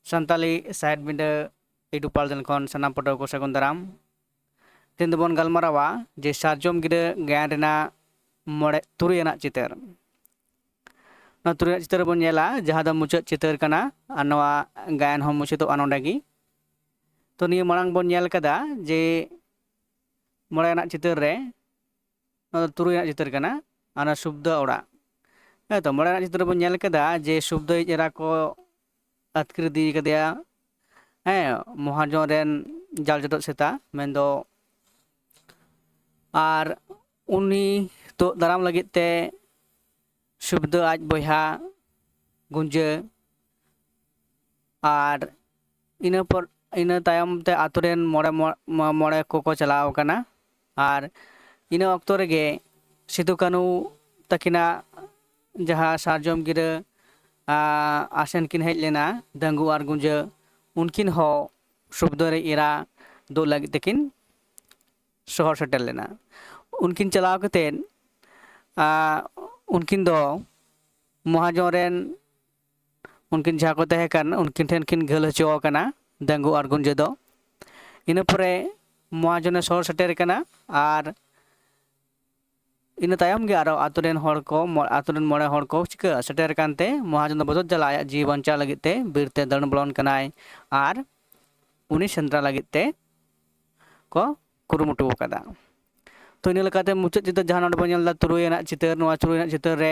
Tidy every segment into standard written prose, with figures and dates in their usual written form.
Santali side Minda YouTube pageant खन सनाम पटो को सगुन दाराम तीन दबन गलमारावा जे सारजोम गिरा ज्ञान रेना मोड़े तुरुय ना चितर ना तुरुय चितर बन नेला जहां द मुचाद चितर कना आर नवा गायन हम मुचादो आनोंडागी तो निया मांग बन नेल कदा जे मोड़े ना चितर रे ना तुरुय ना चितर कना आना शुद्ध ओड़ा तो मोड़े ना चितर बन नेल कदा जे शुद्ध जरा को अतकिर दी कदिया महाजन रेन जाल जदो सेता मेंदो आर उनी तो दाराम लगित ते शुद्ध आज बोहा गुंजे आर इन पर इन तायम ते आतुरेन मोड़े मोड़े को चलाव कना आर इन अक्तो रेगे सिदु कानू तकिना जहाँ सारजोम गिरा आसन किन हेज लेना दंगु आर गुंजे उनकिन हो शुद्ध रे इरा दो लगी तकिन शहर सेटल लेना उनकिन चलाव कतेन उनकिन दो महाजन रेन उनकिन जहाँ को तहे कन उनकिन ठेन किन घल हचो कना दंगु आर गुंजे दो इन परे महाजन शहर सेटर कना आर इन तायम गे आरो आतुरेन हर को आतुरेन मोड़े हर को चिका सेटर कानते महाजन बदल जला जीवन चा लगिते बीरते दन ब्लॉन कनाय आर उनी सेंद्रा लगिते को कुरुमुटु कदा तो इन लकाते मुचाद चितर जहां नोंडे बन तुरुय ना चितर नोआ तुरुय ना चितर रे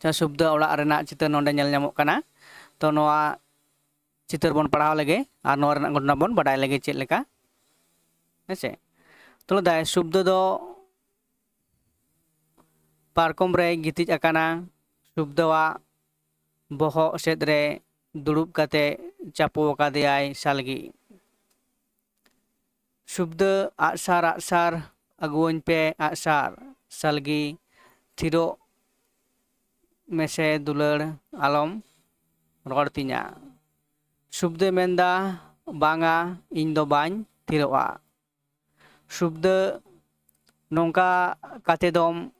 जा शुद्ध ओड़ा रेना चितर नोंडे नेल ᱧᱟᱢᱚᱜ कना तो नोआ चितर बन पढ़ाव लगे आर नोआ रेना घटना बन बाडाय लगे चेक लेका हेसे तो दाय शुद्ध दो पारकम रे गितिज अकाना शुभदवा बहो सेद रे दुड़ुब काते चापो कादेयाय सालगी शुभद आसार अगुवन पे आसार सालगी थिरो मेसे दुलड़ आलम रड़तिना शुभद मेंदा बांगा इन दो बाñ थिरोआ शुभद नोंका काते दोम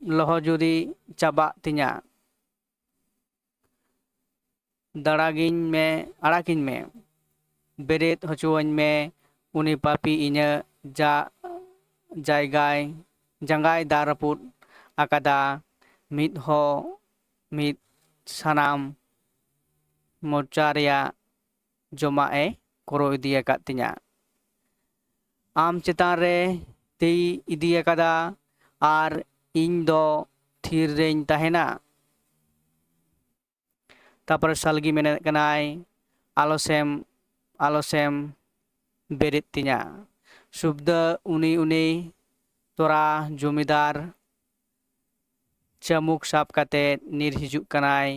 लहो जुदी चाबा तिना दाड़ागिन में आड़ाकिन में बेरेत हचुवन में उनी पापी इने जा जायगाय जंगाय दारपुट आकादा मिद हो मिद सनाम मोचारिया जमाए करो इदिया कातिना आम चेतान रे ती इदिया कादा आर इन दो थीर रेन तहेना तापर सालगी मेने कनाय आलोसेम बेरेत तिना शुभद उनी तोरा जमीदार चमुक साब काते नीर हिजुक कनाय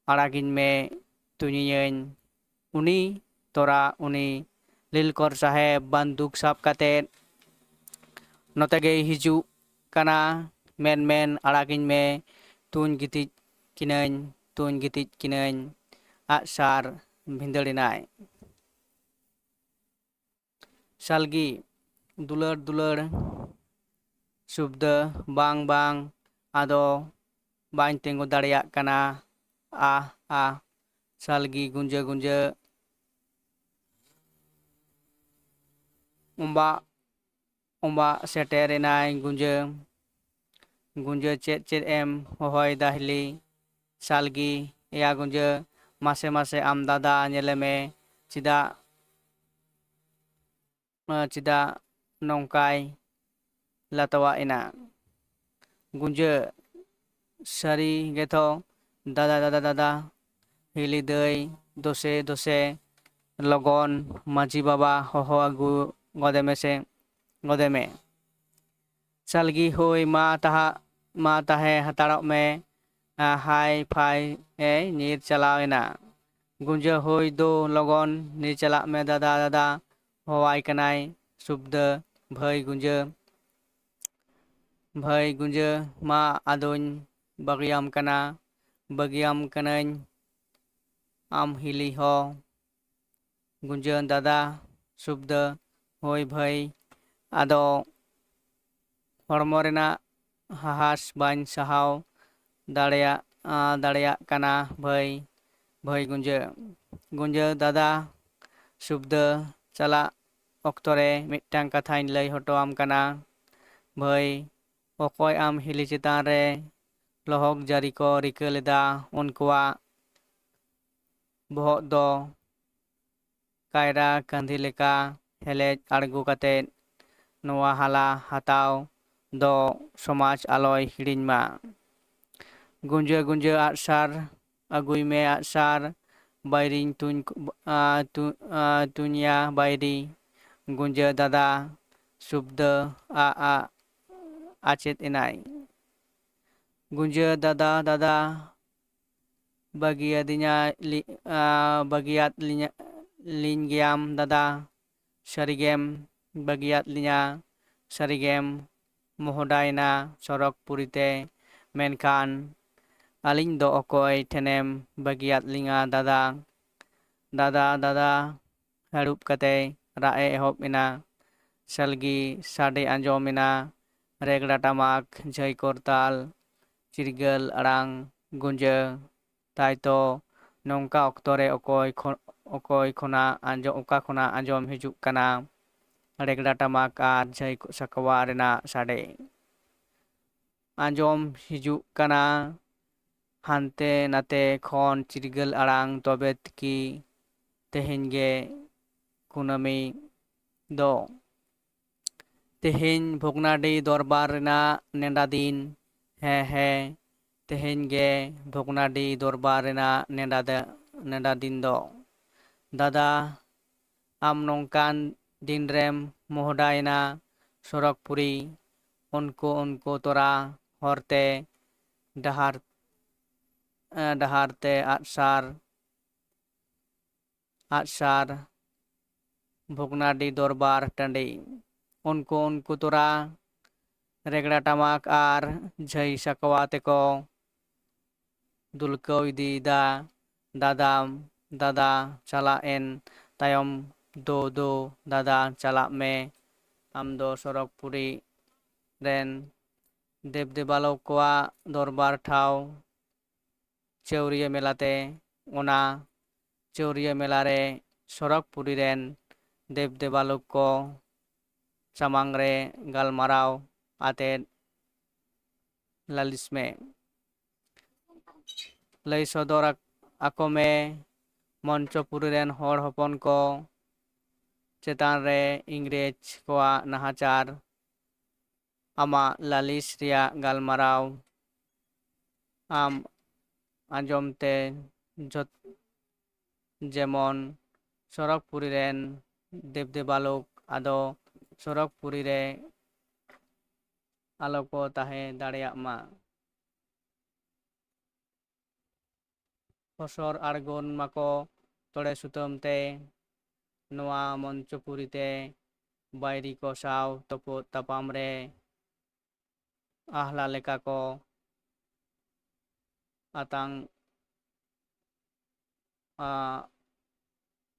आड़ागिन में तुनियन उनी तोरा उनी लीलकर साहेब बंदूक साब काते नोतेगे हिजुक कना मेन आड़ागिन में तुन गितिज किनन आसार भिंदड़िनाय सालगी दुलड़ शुभद बांग आदो बाñ तेंगो दाड़िया कना आ सालगी गुंजे उम्बा सेटेरेनाय गुंजे चेद एम होय दाहली सालगी या गुंजे मासे आम दादा नेले में चिदा नौकाय लातवा इना गुंजे सारी गेथो दादा हिली दई दोसे लगन माजी बाबा हो आगु गदेमे सालगी होय मा ताहे हताड़ो में हाय फाय नीर चलावेना गुंजे होय दो लगन नीर चला में दादा होवाय कनाय शुभद भाई गुंजे मा आदोन बगियाम कनाñ आम हिली हो गुंजे दादा शुभद होय भाई आदो हड़मो रेना हाहास बाñ सहाव दाड़िया कना भाई भाई गुंजा दादा सुबदा चला अक्तरे मिट्टांग कथाइन लई हटो आम कना भाई अकय आम हिली चितान रे लहक जारी को रिका लेदा उनकुआ बोहक दो कायरा कांधी लेका हेलेज आड़गु कते नोआ हाला हताव दो समाज आलोय हिड़िंमा गुंजा आसार अगुई में आसार बायरिंग तुनिया बायरी गुंजा दादा सुब्द आ आचेत इनाय गुंजा दादा bagiat lingiam dada sarigem bagiat linya sarigem mohodaina sorok purite menkan aling do okoy tenem bagiat linga dada harup kate rae ehop ina salgi sade anjom ina regla tamak jai kortal cirgal arang gunja taito nongka oktore okoy khona anjom hijuk kana regla tamak ar jai sakwa rena sade anjom hijuk kana hante nate khon cirgal arang tobet ki teheny ge kunami do teheny bhognadi dorbar rena nenda din he teheny ge bhognadi dorbar rena nenda din do dada am nongkan din rem mohodaina sorok puri unko tora horte daharte atsar bhognadi dorbar tandi unko tora regla tamak ar jai sakwa teko dulkau idi dada chala en tayom do dada chala me amdo sorok puri ren देवदेबालोक कोआ दरबार ठाव चौरिया मेलाते ओना चौरिया मेलारे सरक Puri rain देवदेबालोक को सामांग रे गालमाराव आते लालिस में लई सदर आको में मंचपुरी रेन हर हपन को चेतान रे इंग्रेज कोआ नाहाचार आमा लालिस रिया गालमाराव आम आंजमते जत जेमन सरक पुरी रेन देवदेबालोक आदो सरक पुरी रे आलोको ताहे दाड़िया मा फसर आड़गोन माको तोड़े सुतम ते नोआ मंचपुरी ते बायरी को साव तपो तपाम रे ahla leka ko atang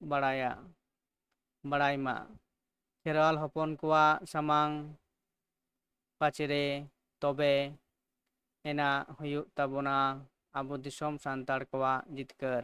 baray ma Kherwal हपन कुआ सामांग पाचेरे तबे एना हुयुग ताबोना आबो दिसोम सांतार कुआ जितकर